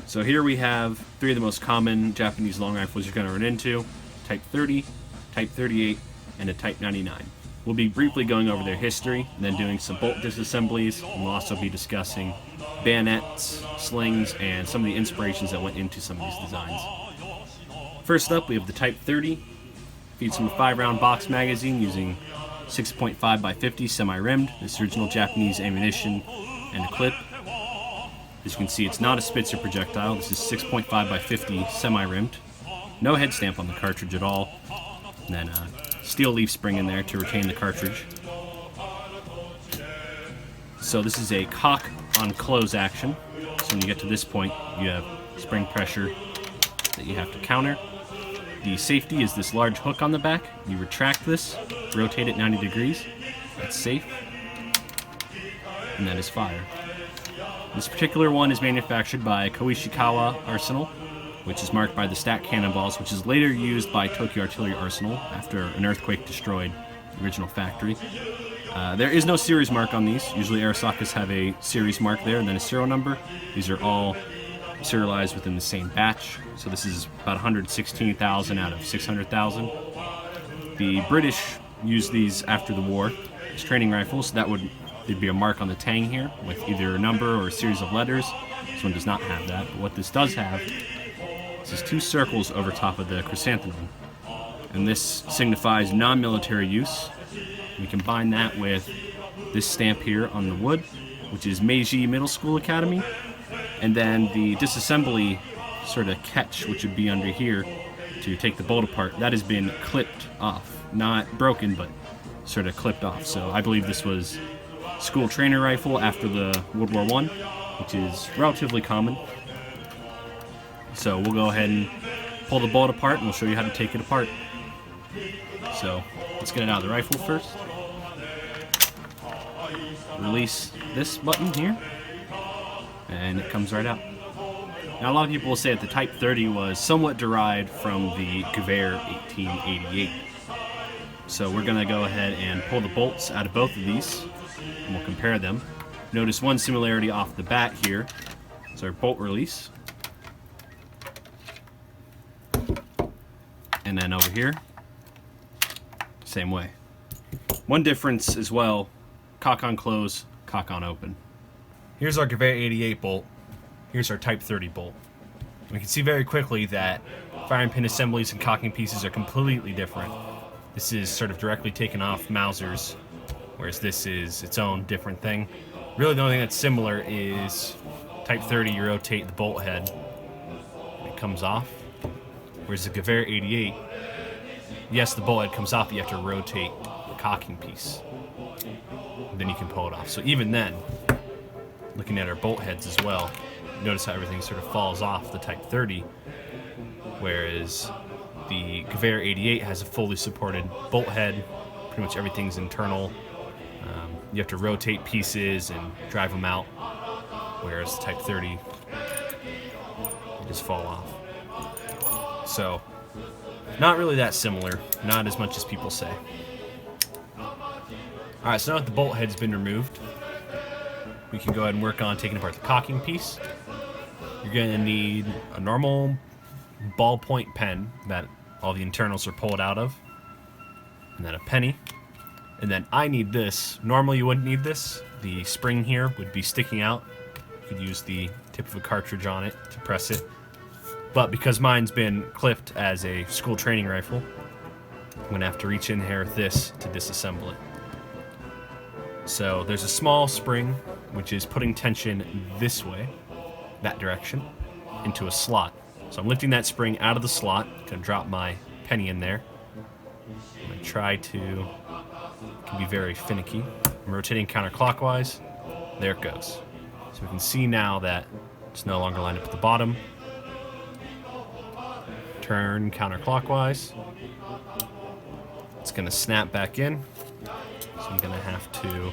So here we have three of the most common Japanese long rifles you're going to run into: Type 30, Type 38, and a Type 99. We'll be briefly going over their history, and then doing some bolt disassemblies, and we'll also be discussing bayonets, slings, and some of the inspirations that went into some of these designs. First up, we have the Type 30. Feeds from a 5-round box magazine using 6.5 by 50 semi-rimmed. This is original Japanese ammunition and a clip. As you can see, it's not a Spitzer projectile. This is 6.5 by 50 semi-rimmed. No head stamp on the cartridge at all. And then a steel leaf spring in there to retain the cartridge. So this is a cock on close action. So when you get to this point, you have spring pressure that you have to counter. The safety is this large hook on the back. You retract this, rotate it 90 degrees. That's safe. And that is fire. This particular one is manufactured by Koishikawa Arsenal, which is marked by the stack cannonballs, which is later used by Tokyo Artillery Arsenal after an earthquake destroyed the original factory. There is no series mark on these. Usually Arisakas have a series mark there and then a serial number. These are all serialized within the same batch. So this is about 116,000 out of 600,000. The British used these after the war as training rifles. So there'd be a mark on the tang here with either a number or a series of letters. This one does not have that, but what this does have is 2 circles over top of the chrysanthemum. And this signifies non-military use. We combine that with this stamp here on the wood, which is Meiji Middle School Academy. And then the disassembly sort of catch, which would be under here to take the bolt apart, that has been clipped off. Not broken, but sort of clipped off. So I believe this was school trainer rifle after the World War I, which is relatively common. So we'll go ahead and pull the bolt apart and we'll show you how to take it apart. So let's get it out of the rifle first. Release this button here and it comes right out. Now a lot of people will say that the Type 30 was somewhat derived from the Gewehr 1888. So we're going to go ahead and pull the bolts out of both of these and we'll compare them. Notice one similarity off the bat here is our bolt release. And then over here, same way. One difference as well, cock on close, cock on open. Here's our Gewehr 88 bolt. Here's our Type 30 bolt. We can see very quickly that firing pin assemblies and cocking pieces are completely different. This is sort of directly taken off Mausers, whereas this is its own different thing. Really the only thing that's similar is Type 30, you rotate the bolt head, and it comes off. Whereas the Gewehr 88, yes, the bolt head comes off, but you have to rotate the cocking piece. And then you can pull it off. So even then, looking at our bolt heads as well, notice how everything sort of falls off the Type 30, whereas the Gewehr 88 has a fully supported bolt head. Pretty much everything's internal. You have to rotate pieces and drive them out, whereas the Type 30, they just fall off. So, not really that similar, not as much as people say. Alright, so now that the bolt head's been removed, we can go ahead and work on taking apart the cocking piece. You're going to need a normal ballpoint pen that all the internals are pulled out of, and then a penny. And then I need this. Normally you wouldn't need this. The spring here would be sticking out. You could use the tip of a cartridge on it to press it. But because mine's been clipped as a school training rifle, I'm going to have to reach in here with this to disassemble it. So there's a small spring, which is putting tension this way, that direction, into a slot. So I'm lifting that spring out of the slot, going to drop my penny in there. I'm going to try to, can be very finicky. I'm rotating counterclockwise. There it goes. So we can see now that it's no longer lined up at the bottom. Turn counterclockwise. It's going to snap back in. So I'm going to have to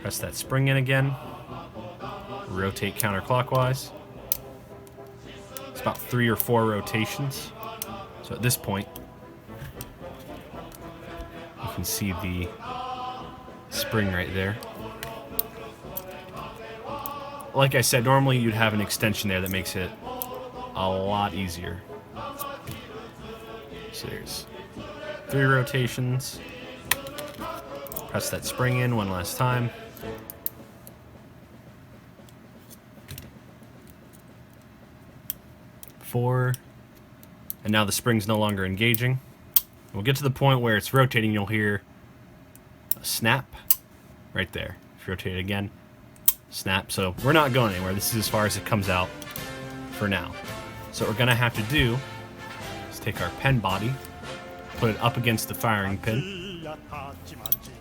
press that spring in again. Rotate counterclockwise. It's about 3 or 4 rotations. So at this point, you can see the spring right there. like I said, normally you'd have an extension there that makes it a lot easier. So there's 3 rotations. Press that spring in one last time. Four. And now the spring's no longer engaging. We'll get to the point where it's rotating, you'll hear a snap right there. If you rotate it again, snap. So we're not going anywhere. This is as far as it comes out for now. So what we're gonna have to do is take our pen body, put it up against the firing pin.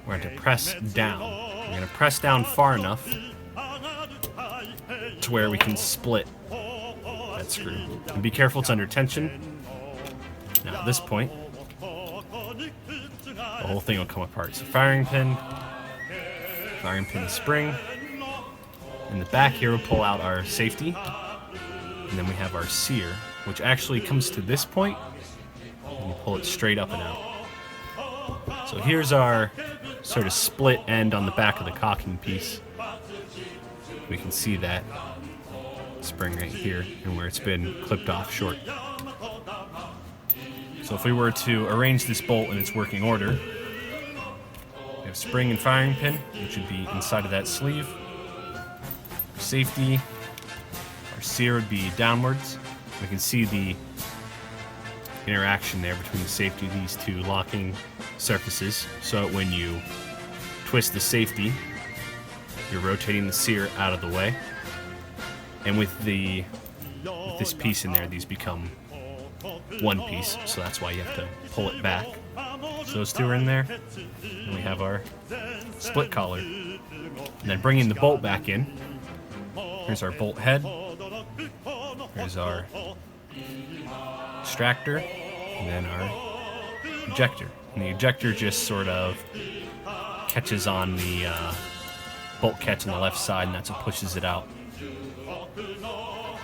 We're going to press down. We're going to press down far enough to where we can split that screw. And be careful, it's under tension. Now at this point, the whole thing will come apart. So firing pin spring. In the back here, we'll pull out our safety. And then we have our sear, which actually comes to this point, and you pull it straight up and out. So here's our sort of split end on the back of the cocking piece. We can see that spring right here and where it's been clipped off short. So if we were to arrange this bolt in its working order, we have spring and firing pin, which would be inside of that sleeve. Our safety, our sear would be downwards. We can see the interaction there between the safety, these two locking surfaces. So when you twist the safety, you're rotating the sear out of the way. And with this piece in there, these become one piece, so that's why you have to pull it back. So those two are in there, and we have our split collar. And then bringing the bolt back in, here's our bolt head, here's our extractor, and then our ejector. And the ejector just sort of catches on the bolt catch on the left side, and that's what pushes it out.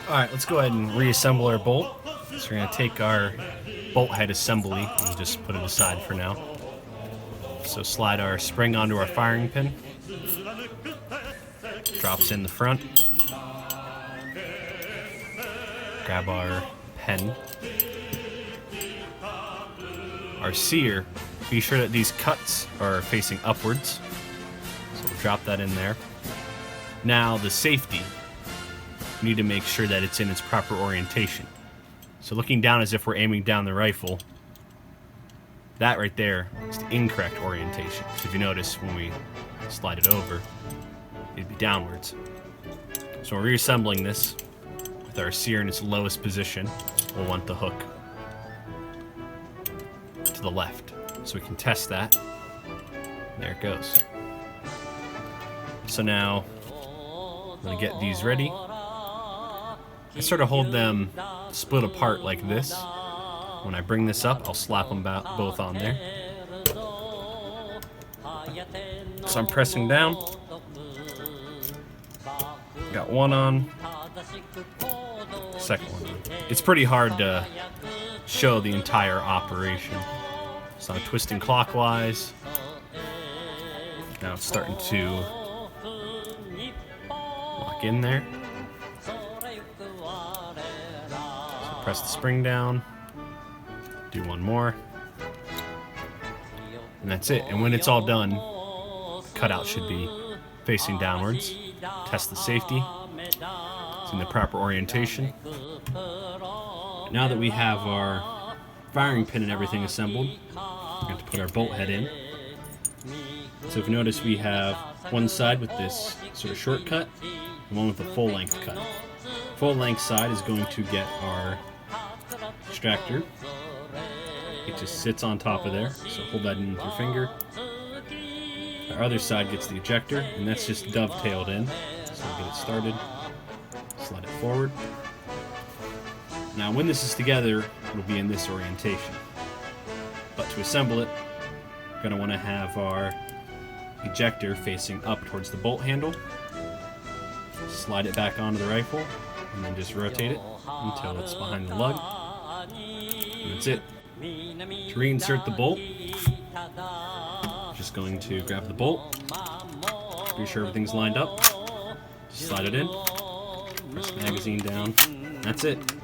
Alright, let's go ahead and reassemble our bolt. So we're going to take our bolt head assembly and just put it aside for now. So slide our spring onto our firing pin. Drops in the front. Grab our pen. Our sear, be sure that these cuts are facing upwards. So we'll drop that in there. Now the safety, we need to make sure that it's in its proper orientation. So looking down as if we're aiming down the rifle, that right there is the incorrect orientation. So if you notice, when we slide it over, it'd be downwards. So we're reassembling this with our sear in its lowest position. We'll want the hook to the left. So we can test that. And there it goes. So now, I'm going to get these ready. I sort of hold them split apart like this. When I bring this up, I'll slap them both on there. So I'm pressing down. Got one on. Second one on. It's pretty hard to show the entire operation. So I'm twisting clockwise. Now it's starting to lock in there. Press the spring down, do one more, and that's it. And when it's all done, the cutout should be facing downwards. Test the safety, it's in the proper orientation. Now that we have our firing pin and everything assembled, we're going to put our bolt head in. So if you notice, we have one side with this sort of shortcut, and one with a full length cut. Full length side is going to get our extractor. It just sits on top of there, so hold that in with your finger. Our other side gets the ejector, and that's just dovetailed in. So we'll get it started, slide it forward. Now when this is together, it'll be in this orientation. But to assemble it, we're going to want to have our ejector facing up towards the bolt handle. Slide it back onto the rifle, and then just rotate it until it's behind the lug. And that's it. To reinsert the bolt, just going to grab the bolt, be sure everything's lined up, slide it in, this magazine down. That's it.